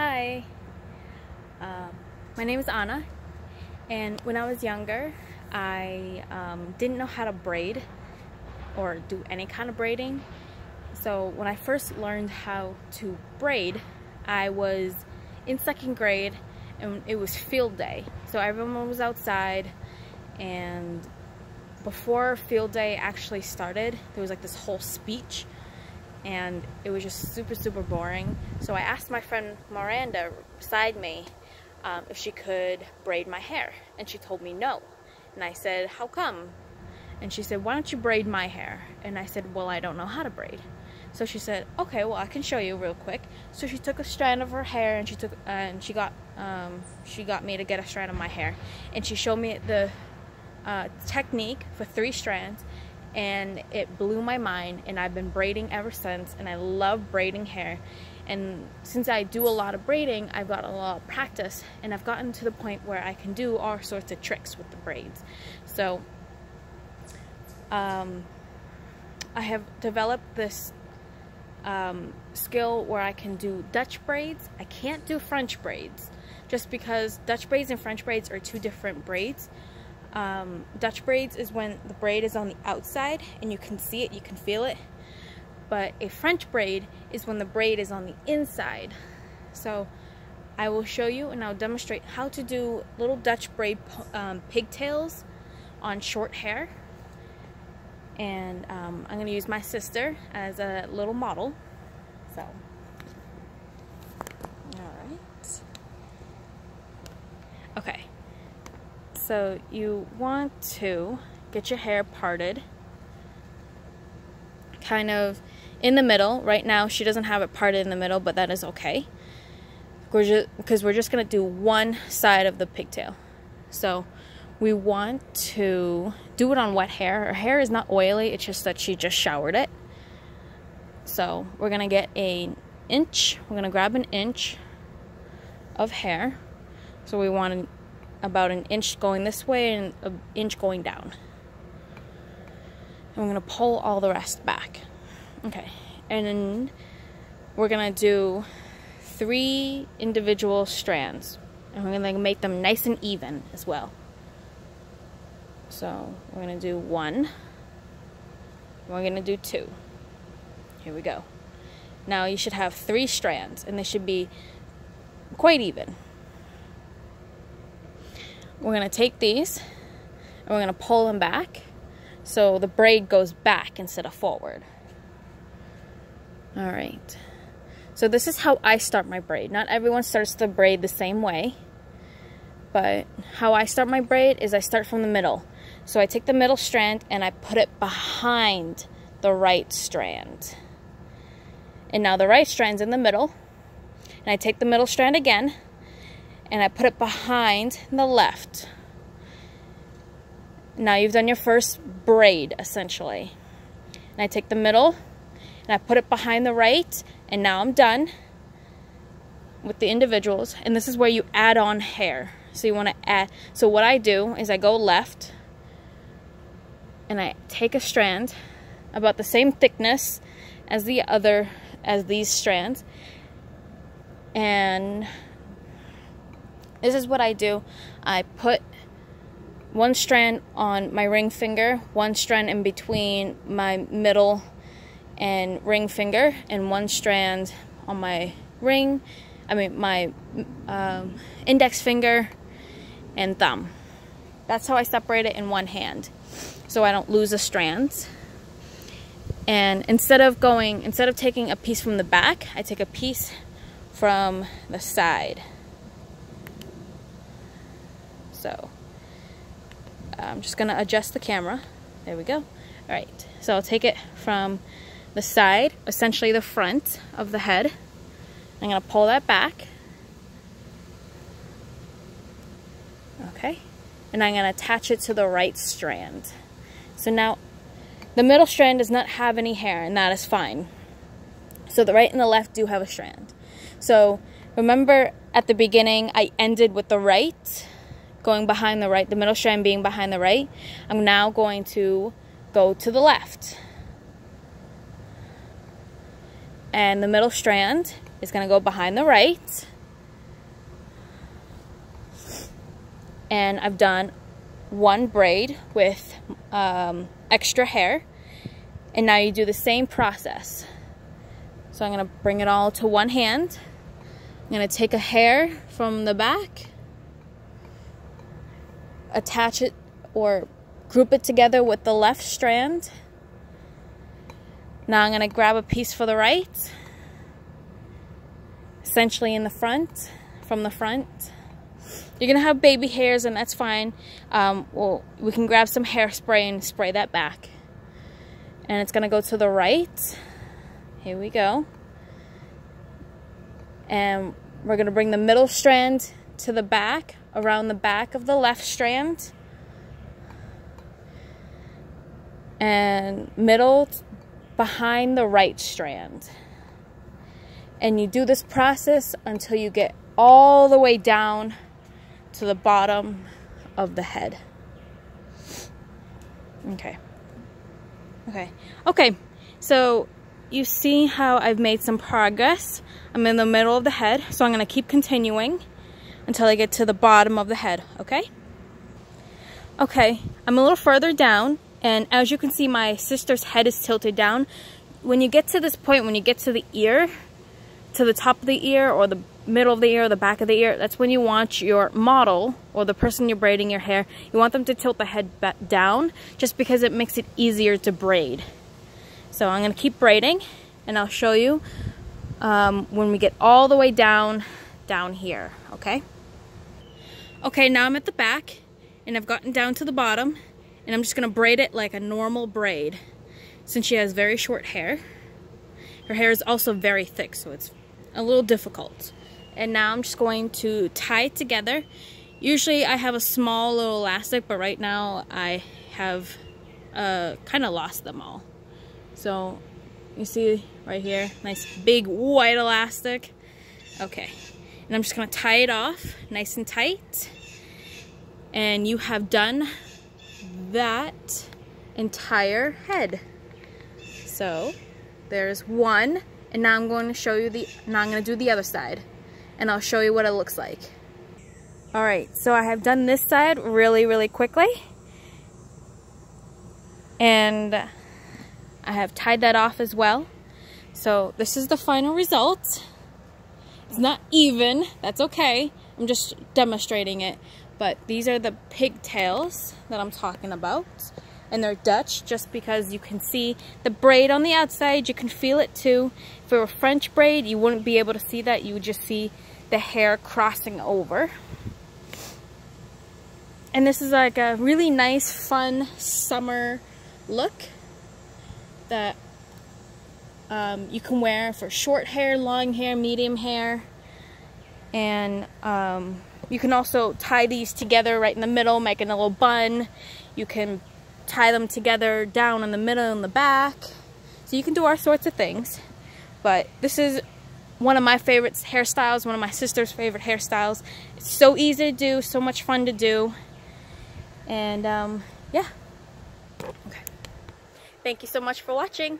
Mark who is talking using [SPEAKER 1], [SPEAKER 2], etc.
[SPEAKER 1] Hi, my name is Anna, and when I was younger, I didn't know how to braid or do any kind of braiding. So when I first learned how to braid, I was in 2nd grade and it was field day. So everyone was outside, and before field day actually started, there was like this whole speech, and it was just super boring. So I asked my friend Miranda beside me if she could braid my hair, and she told me no. And I said, how come? And she said, why don't you braid my hair? And I said, well, I don't know how to braid. So she said, okay, well, I can show you real quick. So she took a strand of her hair, and she got me to get a strand of my hair, and she showed me the technique for 3 strands, and it blew my mind, and I've been braiding ever since, and I love braiding hair. And since I do a lot of braiding, I've got a lot of practice, and I've gotten to the point where I can do all sorts of tricks with the braids. So I have developed this skill where I can do Dutch braids. I can't do French braids, just because Dutch braids and French braids are 2 different braids. Dutch braids is when the braid is on the outside and you can see it, you can feel it. But a French braid is when the braid is on the inside. So I will show you, and I'll demonstrate how to do little Dutch braid pigtails on short hair. And I'm going to use my sister as a little model. So, alright. Okay. So you want to get your hair parted kind of in the middle. Right now she doesn't have it parted in the middle, but that is okay, because we're just going to do one side of the pigtail. So we want to do it on wet hair. Her hair is not oily, it's just that she just showered it. So we're going to get an inch. We're going to grab an inch of hair. So we want about an inch going this way and an inch going down. And we're going to pull all the rest back. Okay, and then we're going to do 3 individual strands, and we're going to make them nice and even as well. So we're going to do 1, we're going to do 2. Here we go. Now you should have 3 strands, and they should be quite even. We're going to take these, and we're going to pull them back so the braid goes back instead of forward. Alright, so this is how I start my braid. Not everyone starts the braid the same way, but how I start my braid is I start from the middle. So I take the middle strand and I put it behind the right strand. And now the right strand's in the middle, and I take the middle strand again and I put it behind the left. Now you've done your first braid, essentially. And I take the middle and I put it behind the right, and now I'm done with the individuals. And this is where you add on hair. So you want to add, so what I do is I go left and I take a strand about the same thickness as these strands, and this is what I do. I put 1 strand on my ring finger, 1 strand in between my middle and ring finger, and 1 strand on my my index finger and thumb. That's how I separate it in one hand, so I don't lose the strands. And instead of taking a piece from the back, I take a piece from the side. So I'm just gonna adjust the camera. There we go. All right, so I'll take it from the side, essentially the front of the head. I'm gonna pull that back. Okay, and I'm gonna attach it to the right strand. So now the middle strand does not have any hair, and that is fine. So the right and the left do have a strand. So remember at the beginning I ended with the right, going behind the right, the middle strand being behind the right. I'm now going to go to the left. And the middle strand is going to go behind the right. and I've done one braid with extra hair, and now you do the same process. So I'm going to bring it all to one hand. I'm going to take a hair from the back, attach it or group it together with the left strand. Now I'm going to grab a piece for the right, essentially in the front, from the front. You're going to have baby hairs, and that's fine. Well, we can grab some hairspray and spray that back. And it's going to go to the right. Here we go. And we're going to bring the middle strand to the back, around the back of the left strand. And middle behind the right strand. And you do this process until you get all the way down to the bottom of the head. Okay, so you see how I've made some progress. I'm in the middle of the head, so I'm going to keep continuing until I get to the bottom of the head, okay? Okay, I'm a little further down, and as you can see, my sister's head is tilted down. When you get to this point, when you get to the ear, to the top of the ear, or the middle of the ear, or the back of the ear, that's when you want your model, or the person you're braiding your hair, you want them to tilt the head back down, just because it makes it easier to braid. So I'm going to keep braiding, and I'll show you when we get all the way down here, okay? Okay, now I'm at the back, and I've gotten down to the bottom, and I'm just going to braid it like a normal braid. Since she has very short hair, her hair is also very thick, so it's a little difficult. And now I'm just going to tie it together. Usually I have a small little elastic, but right now I have kind of lost them all. So you see right here, nice big white elastic. Okay, and I'm just gonna tie it off nice and tight. And you have done that entire head. So there's one, and now I'm going to show you now I'm going to do the other side, and I'll show you what it looks like. Alright, so I have done this side really quickly, and I have tied that off as well. So this is the final result. It's not even, that's okay, I'm just demonstrating it, but these are the pigtails that I'm talking about. And they're Dutch, just because you can see the braid on the outside, you can feel it too. If it were French braid, you wouldn't be able to see that, you would just see the hair crossing over. And this is like a really nice, fun summer look that you can wear for short hair, long hair, medium hair. And you can also tie these together right in the middle, making a little bun. You can tie them together down in the middle and the back. So you can do all sorts of things. But this is one of my favorite hairstyles, one of my sister's favorite hairstyles. It's so easy to do, so much fun to do. And yeah. Okay. Thank you so much for watching.